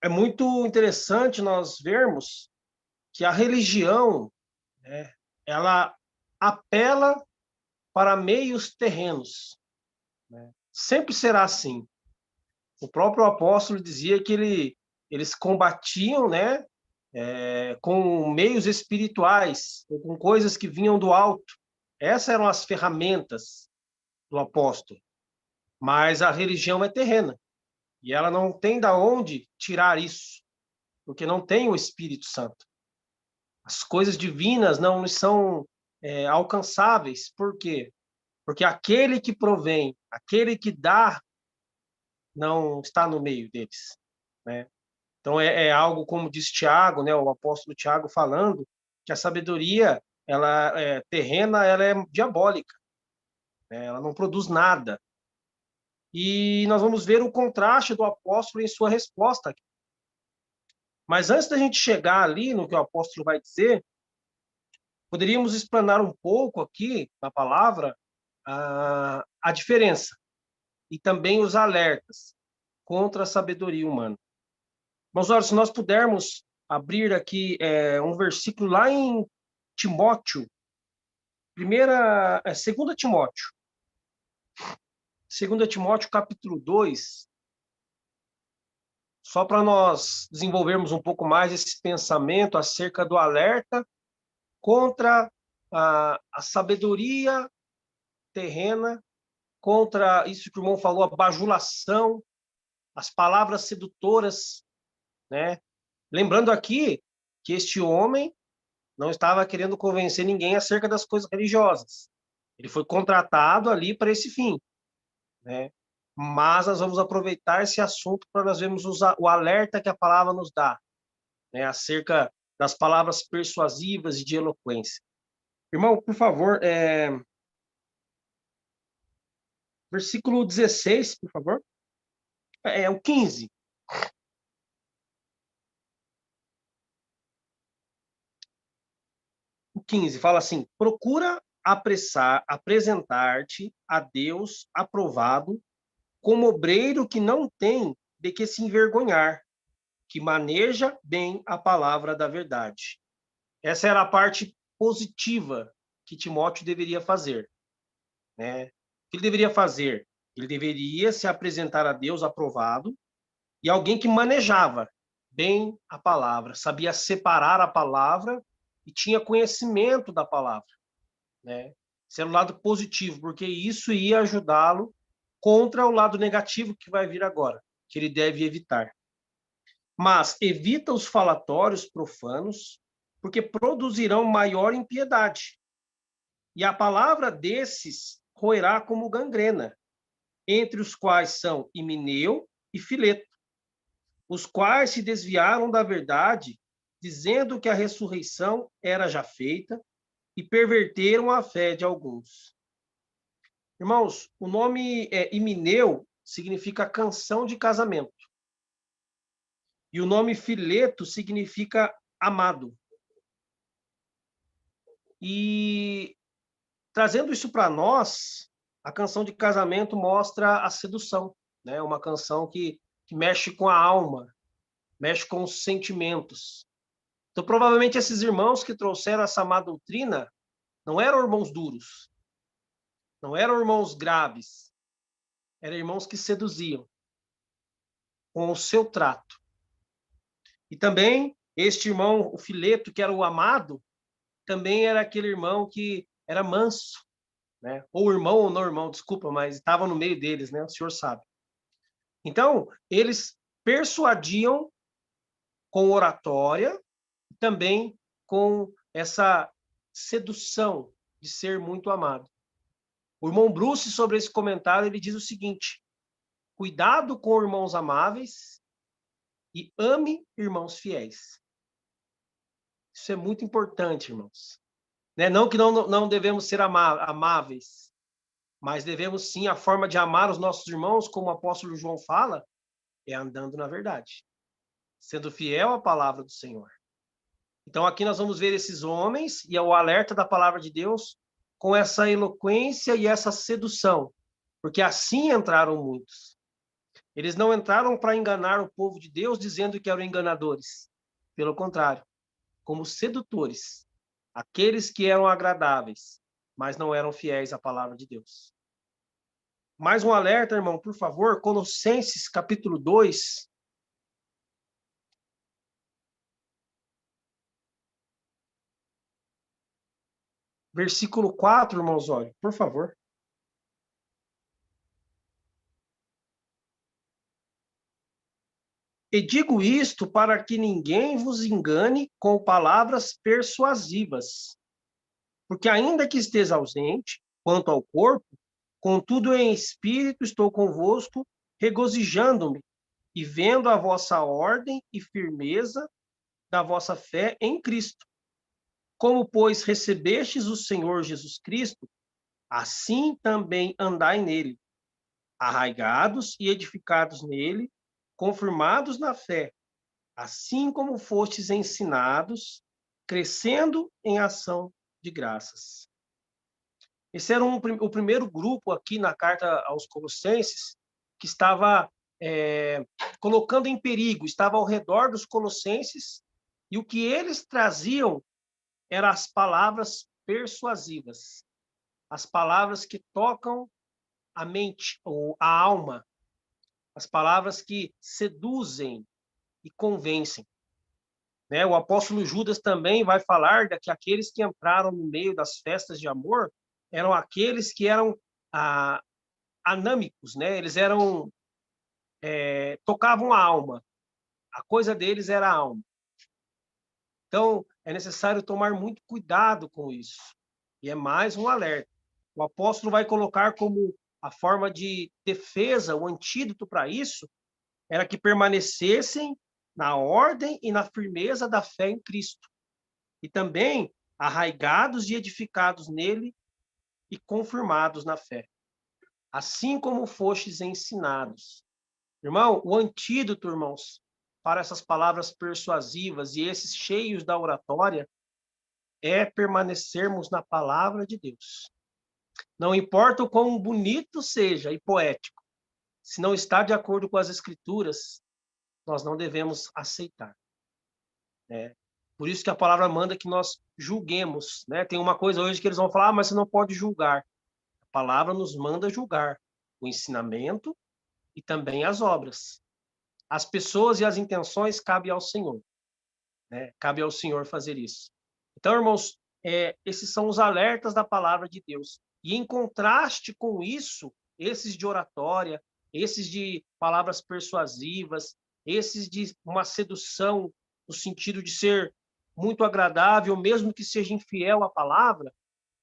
é muito interessante nós vermos que a religião, né, ela apela para meios terrenos, né? Sempre será assim. O próprio apóstolo dizia que eles combatiam, né, com meios espirituais, ou com coisas que vinham do alto. Essas eram as ferramentas do apóstolo. Mas a religião é terrena, e ela não tem da onde tirar isso, porque não tem o Espírito Santo. As coisas divinas não são alcançáveis. Por quê? Porque aquele que provém, aquele que dá, não está no meio deles, né? Então é algo como diz Tiago, né, o apóstolo Tiago falando que a sabedoria ela é terrena, ela é diabólica, né? Ela não produz nada. E nós vamos ver o contraste do apóstolo em sua resposta. Mas antes da gente chegar ali no que o apóstolo vai dizer, poderíamos explanar um pouco aqui na palavra a diferença e também os alertas contra a sabedoria humana. Mas olha, se nós pudermos abrir aqui um versículo lá em Timóteo, segunda Timóteo, capítulo 2, só para nós desenvolvermos um pouco mais esse pensamento acerca do alerta contra a sabedoria terrena, contra isso que o irmão falou, a bajulação, as palavras sedutoras, né? Lembrando aqui que este homem não estava querendo convencer ninguém acerca das coisas religiosas. Ele foi contratado ali para esse fim, né? Mas nós vamos aproveitar esse assunto para nós vermos o alerta que a palavra nos dá, né? Acerca das palavras persuasivas e de eloquência. Irmão, por favor, versículo 16, por favor. O 15. O 15 fala assim: procura apresentar-te a Deus aprovado, como obreiro que não tem de que se envergonhar, que maneja bem a palavra da verdade. Essa era a parte positiva que Timóteo deveria fazer, né? O que ele deveria fazer? Ele deveria se apresentar a Deus aprovado e alguém que manejava bem a palavra, sabia separar a palavra e tinha conhecimento da palavra, né? Esse era o lado positivo, porque isso ia ajudá-lo contra o lado negativo que vai vir agora, que ele deve evitar. Mas evita os falatórios profanos, porque produzirão maior impiedade. E a palavra desses roerá como gangrena, entre os quais são Himeneu e Fileto, os quais se desviaram da verdade, dizendo que a ressurreição era já feita, e perverteram a fé de alguns. Irmãos, o nome Himeneu significa canção de casamento. E o nome Fileto significa amado. E trazendo isso para nós, a canção de casamento mostra a sedução, né? Uma canção que mexe com a alma, mexe com os sentimentos. Então, provavelmente, esses irmãos que trouxeram essa má doutrina não eram irmãos duros, não eram irmãos graves, eram irmãos que seduziam com o seu trato. E também, este irmão, o Fileto, que era o amado, também era aquele irmão que era manso, né? Ou irmão ou não irmão, desculpa, mas estava no meio deles, né? O senhor sabe. Então, eles persuadiam com oratória, também com essa sedução de ser muito amado. O irmão Bruce, sobre esse comentário, ele diz o seguinte: cuidado com irmãos amáveis e ame irmãos fiéis. Isso é muito importante, irmãos. Né? Não que não devemos ser amáveis, mas devemos sim, a forma de amar os nossos irmãos, como o apóstolo João fala, é andando na verdade, sendo fiel à palavra do Senhor. Então aqui nós vamos ver esses homens e o alerta da palavra de Deus com essa eloquência e essa sedução, porque assim entraram muitos. Eles não entraram para enganar o povo de Deus dizendo que eram enganadores. Pelo contrário, como sedutores, aqueles que eram agradáveis, mas não eram fiéis à palavra de Deus. Mais um alerta, irmão, por favor, Colossenses capítulo 2. Versículo 4, irmãos, olha, por favor. E digo isto para que ninguém vos engane com palavras persuasivas, porque ainda que esteja ausente, quanto ao corpo, contudo em espírito estou convosco, regozijando-me e vendo a vossa ordem e firmeza da vossa fé em Cristo. Como, pois, recebestes o Senhor Jesus Cristo, assim também andai nele, arraigados e edificados nele, confirmados na fé, assim como fostes ensinados, crescendo em ação de graças. Esse era o primeiro grupo aqui na carta aos Colossenses que estava colocando em perigo, estava ao redor dos Colossenses, e o que eles traziam eram as palavras persuasivas, as palavras que tocam a mente ou a alma, as palavras que seduzem e convencem. Né? O apóstolo Judas também vai falar que aqueles que entraram no meio das festas de amor eram aqueles que eram anâmicos, né? Eles eram tocavam a alma. A coisa deles era a alma. Então, é necessário tomar muito cuidado com isso. E é mais um alerta. O apóstolo vai colocar como a forma de defesa, o antídoto para isso, era que permanecessem na ordem e na firmeza da fé em Cristo. E também arraigados e edificados nele e confirmados na fé. Assim como fostes ensinados. Irmão, o antídoto, irmãos, para essas palavras persuasivas e esses cheios da oratória é permanecermos na palavra de Deus. Não importa o quão bonito seja e poético, se não está de acordo com as Escrituras, nós não devemos aceitar. Né? Por isso que a palavra manda que nós julguemos. Né? Tem uma coisa hoje que eles vão falar, mas você não pode julgar. A palavra nos manda julgar o ensinamento e também as obras. As pessoas e as intenções cabem ao Senhor. Né? Cabe ao Senhor fazer isso. Então, irmãos, esses são os alertas da palavra de Deus. E em contraste com isso, esses de oratória, esses de palavras persuasivas, esses de uma sedução no sentido de ser muito agradável, mesmo que seja infiel à palavra,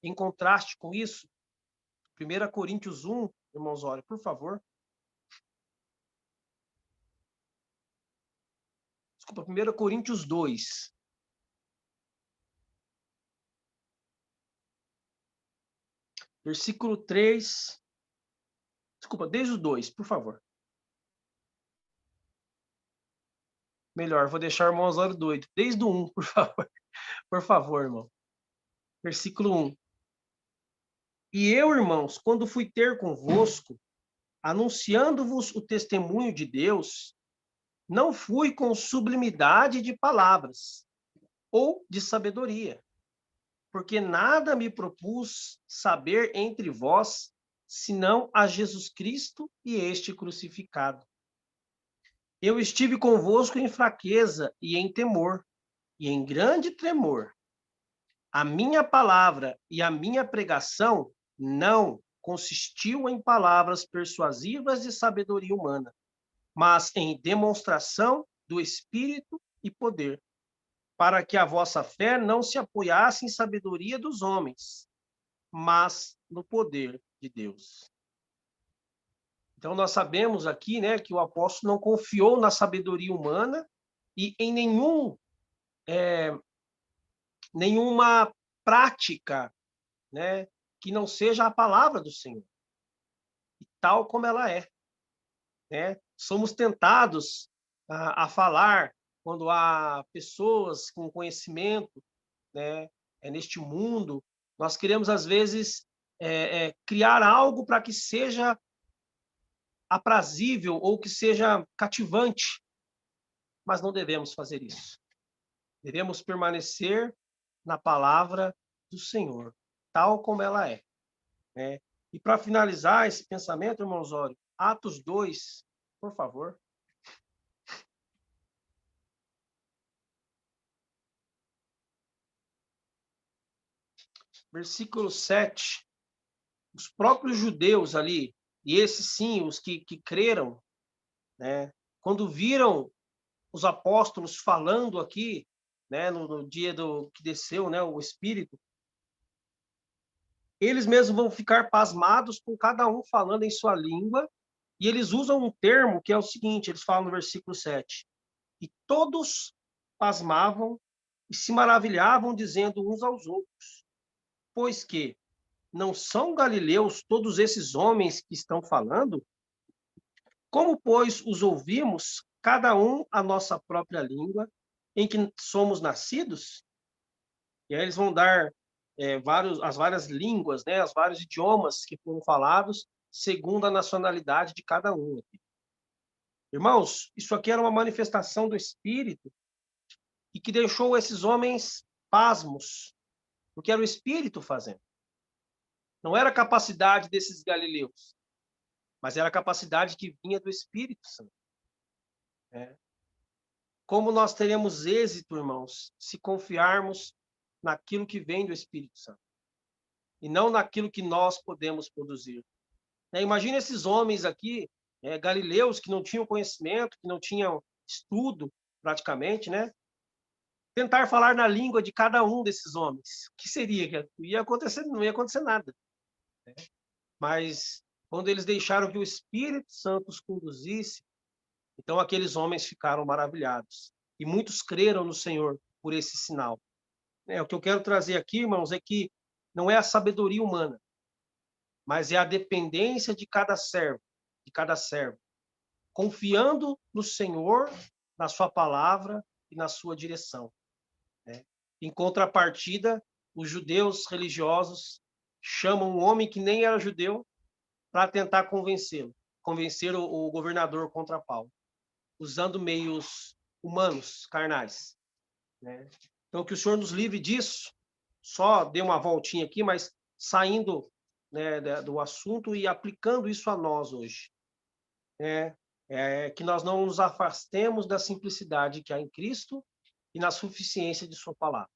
em contraste com isso, 1 Coríntios 1, irmãos, olha, por favor. Desculpa, 1 Coríntios 2. Versículo 3. Desculpa, desde o 2, por favor. Melhor, vou deixar o irmão Osório doido. Desde o 1, por favor. Por favor, irmão. Versículo 1. E eu, irmãos, quando fui ter convosco, anunciando-vos o testemunho de Deus, não fui com sublimidade de palavras ou de sabedoria, porque nada me propus saber entre vós, senão a Jesus Cristo e este crucificado. Eu estive convosco em fraqueza e em temor, e em grande tremor. A minha palavra e a minha pregação não consistiu em palavras persuasivas de sabedoria humana, mas em demonstração do Espírito e poder, para que a vossa fé não se apoiasse em sabedoria dos homens, mas no poder de Deus. Então, nós sabemos aqui, né, que o apóstolo não confiou na sabedoria humana e em nenhuma prática, né, que não seja a palavra do Senhor, tal como ela é. Né? Somos tentados a falar quando há pessoas com conhecimento, né, neste mundo. Nós queremos, às vezes, criar algo para que seja aprazível ou que seja cativante, mas não devemos fazer isso. Devemos permanecer na palavra do Senhor, tal como ela é, né? E para finalizar esse pensamento, irmão Osório, Atos 2, por favor. Versículo 7. Os próprios judeus ali, e esses sim, os que creram, né? Quando viram os apóstolos falando aqui, né, no dia do que desceu, né, o Espírito, eles mesmos vão ficar pasmados com cada um falando em sua língua, e eles usam um termo que é o seguinte, eles falam no versículo 7, e todos pasmavam e se maravilhavam, dizendo uns aos outros, pois que não são galileus todos esses homens que estão falando? Como, pois, os ouvimos, cada um a nossa própria língua, em que somos nascidos? E aí eles vão dar as várias línguas, né, os vários idiomas que foram falados, segundo a nacionalidade de cada um. Irmãos, isso aqui era uma manifestação do Espírito e que deixou esses homens pasmos, porque era o Espírito fazendo. Não era a capacidade desses galileus, mas era a capacidade que vinha do Espírito Santo. Né? Como nós teremos êxito, irmãos, se confiarmos naquilo que vem do Espírito Santo e não naquilo que nós podemos produzir. Imagina esses homens aqui, galileus, que não tinham conhecimento, que não tinham estudo, praticamente, né? Tentar falar na língua de cada um desses homens. O que seria? Ia acontecer, não ia acontecer nada. Né? Mas quando eles deixaram que o Espírito Santo os conduzisse, então aqueles homens ficaram maravilhados. E muitos creram no Senhor por esse sinal. O que eu quero trazer aqui, irmãos, é que não é a sabedoria humana, mas é a dependência de cada servo, confiando no Senhor, na sua palavra e na sua direção. Né? Em contrapartida, os judeus religiosos chamam um homem que nem era judeu para tentar convencer o governador contra Paulo, usando meios humanos, carnais. Né? Então, que o Senhor nos livre disso. Só dei uma voltinha aqui, mas saindo, né, do assunto e aplicando isso a nós hoje. Que nós não nos afastemos da simplicidade que há em Cristo e na suficiência de sua palavra.